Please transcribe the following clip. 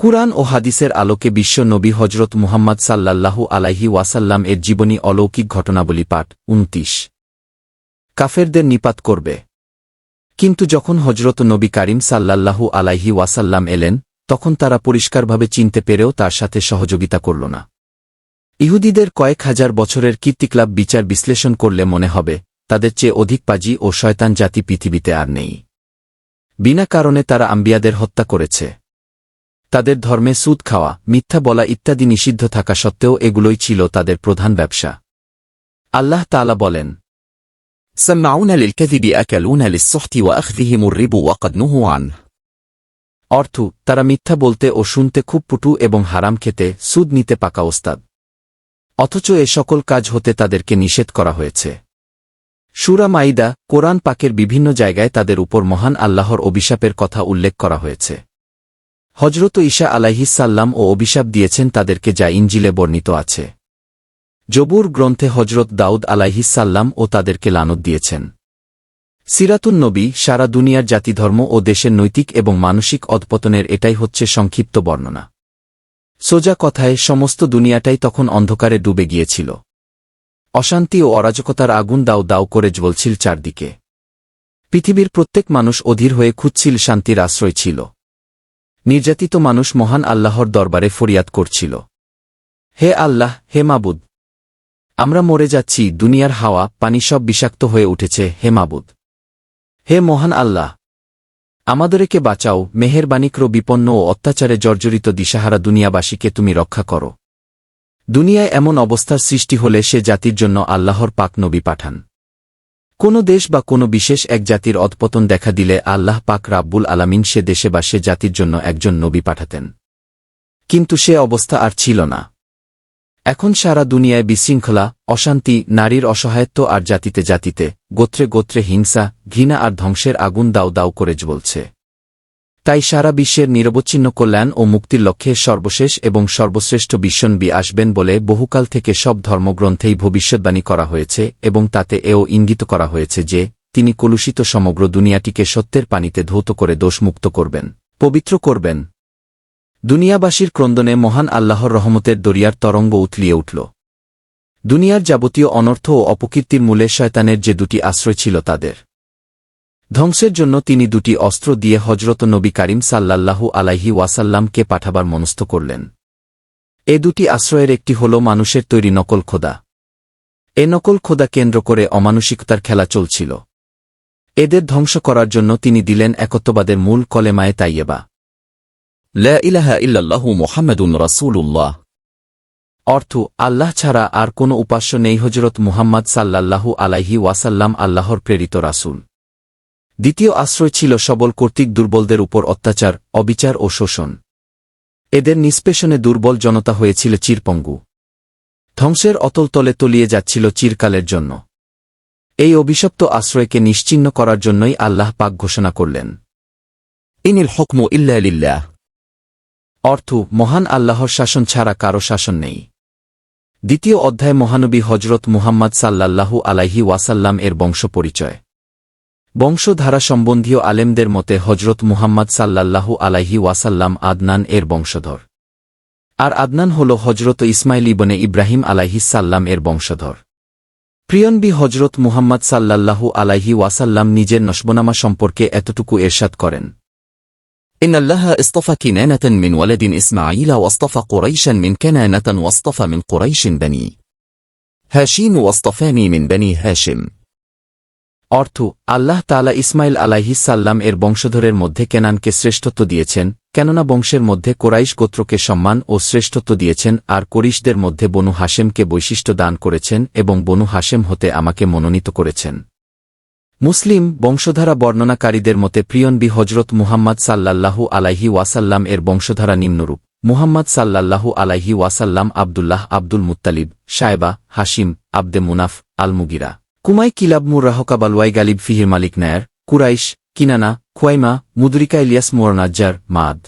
কুরআন ও হাদিসের আলোকে বিশ্ব নবী হজরত মুহাম্মদ সাল্লাল্লাহু আলাইহি ওয়াসাল্লাম এর জীবনী অলৌকিক ঘটনাবলী পাঠ ২৯ কাফেরদের নিপাত করবে। কিন্তু যখন হজরত নবী করিম সাল্লাল্লাহু আলাইহি ওয়াসাল্লাম এলেন, তখন তারা পরিষ্কারভাবে চিনতে পেরেও তার সাথে সহযোগিতা করল না। ইহুদিদের কয়েক হাজার বছরের কীর্তিকলাপ বিচার বিশ্লেষণ করলে মনে হবে, তাদের চেয়ে অধিক পাজি ও শয়তান জাতি পৃথিবীতে আর নেই। বিনা কারণে তারা আম্বিয়াদের হত্যা করেছে। তাদের ধর্মে সুদ খাওয়া, মিথ্যা বলা ইত্যাদি নিষিদ্ধ থাকা সত্ত্বেও এগুলোই ছিল তাদের প্রধান ব্যবসা। আল্লাহ তাআলা বলেন, سمعون للكذب أكلون للسحت وأخذهم الربا وقد نهوا عنه। অর্থ, তারা মিথ্যা বলতে ও শুনতে খুব পটু এবং হারাম খেতে, সুদ নিতে পাকা ওস্তাদ। অথচ এ সকল কাজ হতে তাদেরকে নিষেধ করা হয়েছে। সূরা মাইদা, কোরআন পাকের বিভিন্ন জায়গায় তাদের উপর মহান আল্লাহর অভিশাপের কথা উল্লেখ করা হয়েছে। হজরত ঈসা আলাইহিসসালাম ও অভিশাপ দিয়েছেন তাদেরকে, যা ইনজিলে বর্ণিত আছে। জবুর গ্রন্থে হজরত দাউদ আলাইহিসসালাম ও তাদেরকে লানত দিয়েছেন। সিরাতুন নবী, সারা দুনিয়ার জাতিধর্ম ও দেশের নৈতিক এবং মানসিক অধপতনের এটাই হচ্ছে সংক্ষিপ্ত বর্ণনা। সোজা কথায়, সমস্ত দুনিয়াটাই তখন অন্ধকারে ডুবে গিয়েছিল। অশান্তি ও অরাজকতার আগুন দাউ দাউ করে জ্বলছিল চারদিকে। পৃথিবীর প্রত্যেক মানুষ অধীর হয়ে খুঁজছিল শান্তির আশ্রয় ছিল। নির্যাতিত মানুষ মহান আল্লাহর দরবারে ফরিয়াদ করছিল, হে আল্লাহ, হে মাবুদ, আমরা মরে যাচ্ছি, দুনিয়ার হাওয়া পানি সব বিষাক্ত হয়ে উঠেছে, হে মাবুদ, হে মহান আল্লাহ, আমাদেরকে বাঁচাও, মেহেরবানি করো, বিপন্ন ও অত্যাচারে জর্জরিত দিশাহারা দুনিয়াবাসীকে তুমি রক্ষা করো। দুনিয়ায় এমন অবস্থার সৃষ্টি হলে সে জাতির জন্য আল্লাহর পাক নবী পাঠান। কোন দেশ বা কোনো বিশেষ এক জাতির অধপতন দেখা দিলে আল্লাহ পাক রাব্বুল আলামিন সে দেশে বা সে জাতির জন্য একজন নবী পাঠাতেন। কিন্তু সে অবস্থা আর ছিল না। এখন সারা দুনিয়ায় বিশৃঙ্খলা, অশান্তি, নারীর অসহায়ত্ব আর জাতিতে জাতিতে, গোত্রে গোত্রে হিংসা, ঘৃণা আর ধ্বংসের আগুন দাউ দাউ করে জ্বলছে। তাই সারা বিশ্বের নিরবচ্ছিন্ন কল্যাণ ও মুক্তির লক্ষ্যে সর্বশেষ এবং সর্বশ্রেষ্ঠ বিশ্বনবী আসবেন বলে বহুকাল থেকে সব ধর্মগ্রন্থেই ভবিষ্যদ্বাণী করা হয়েছে এবং তাতে এও ইঙ্গিত করা হয়েছে যে তিনি কলুষিত সমগ্র দুনিয়াটিকে সত্যের পানিতে ধৌত করে দোষমুক্ত করবেন, পবিত্র করবেন। দুনিয়াবাসীর ক্রন্দনে মহান আল্লাহর রহমতের দরিয়ার তরঙ্গ উথলিয়ে উঠল। দুনিয়ার যাবতীয় অনর্থ ও অপকীর্তির মূলে শয়তানের যে দুটি আশ্রয় ছিল, তাদের ধ্বংসের জন্য তিনি দুটি অস্ত্র দিয়ে হজরত নবী করিম সাল্লাল্লাহু আলাইহি ওয়াসাল্লামকে পাঠাবার মনস্থ করলেন। এ দুটি আশ্রয়ের একটি হল মানুষের তৈরি নকল খোদা। এ নকল খোদা কেন্দ্র করে অমানুষিকতার খেলা চলছিল। এদের ধ্বংস করার জন্য তিনি দিলেন একত্ববাদের মূল কলেমায়ে তাইয়েবা, লা ইলাহা ইল্লাল্লাহু মুহাম্মাদুন রাসূলুল্লাহ। অর্থ, আল্লাহ ছাড়া আর কোনো উপাস্য নেই, হজরত মুহাম্মদ সাল্লাল্লাহু আলাইহি ওয়াসাল্লাম আল্লাহর প্রেরিত রাসূল। দ্বিতীয় আশ্রয় ছিল সবল কর্তৃক দুর্বলদের উপর অত্যাচার, অবিচার ও শোষণ। এদের নিষ্পেষণে দুর্বল জনতা হয়েছিল চিরপঙ্গু। ধ্বংসের অতল তলে তলিয়ে যাচ্ছিল চিরকালের জন্য। এই অভিশপ্ত আশ্রয়কে নিশ্চিহ্ন করার জন্যই আল্লাহ পাক ঘোষণা করলেন, ইনিল হুকমু ইল্লা লিল্লাহ। অর্থ, মহান আল্লাহর শাসন ছাড়া কারো শাসন নেই। দ্বিতীয় অধ্যায় মহানবী হজরত মুহাম্মদ সাল্লাল্লাহু আলাইহি ওয়াসাল্লাম এর বংশ পরিচয়। বংশধারা সম্বন্ধীয় আলেমদের মতে হজরত মুহাম্মদ সাল্লাল্লাহু আলাইহি ওয়াসাল্লাম আদনান এর বংশধর। আর আদনান হল হজরত ইসমাইল ইবনে ইব্রাহিম আলাইহিসসাল্লাম এর বংশধর। প্রিয়নবী হজরত মুহাম্মদ সাল্লাল্লাহু আলাইহি ওয়াসাল্লাম নিজের নসবনামা সম্পর্কে এতটুকু এরশাদ করেন, ইন্নাল্লাহা ইসতাফা কিনানাতান মিন ওয়ালাদিন ইসমাঈলা ওয়াসতাফা কুরাইশান মিন কিনানাতান ওয়াসতাফা মিন কুরাইশিন বনি হাশিম ওয়াসতাফানি মিন বনি হাশিম। অর্থ, আল্লাহ তাআলা ইসমাইল আলাইহিসসাল্লাম এর বংশধরের মধ্যে কেনানকে শ্রেষ্ঠত্ব দিয়েছেন, কেননা বংশের মধ্যে কোরাইশ গোত্রকে সম্মান ও শ্রেষ্ঠত্ব দিয়েছেন, আর কোরিশদের মধ্যে বনু হাশেমকে বৈশিষ্ট্য দান করেছেন এবং বনু হাশেম হতে আমাকে মনোনীত করেছেন। মুসলিম বংশধারা বর্ণনাকারীদের মতে প্রিয়নবী হজরত মুহাম্মদ সাল্লাল্লাহু আলাইহি ওয়াসাল্লাম এর বংশধারা নিম্নরূপ: মুহাম্মদ সাল্লাল্লাহু আলাইহি ওয়াসাল্লাম আব্দুল্লাহ, আব্দুল মুত্তালিব, শায়বা, হাশিম, আব্দে মুনাফ, আল মুগিরা, কুমাই, কিলাব, মুররাহকাব, আলওয়াই, গালিব, ফিহির, মালিক, নায়ার, কুরাইশ, কিনানা, খুয়াইমা, মুদরিকা, ইলিয়াস, মুরনাজ্জার, মাদ।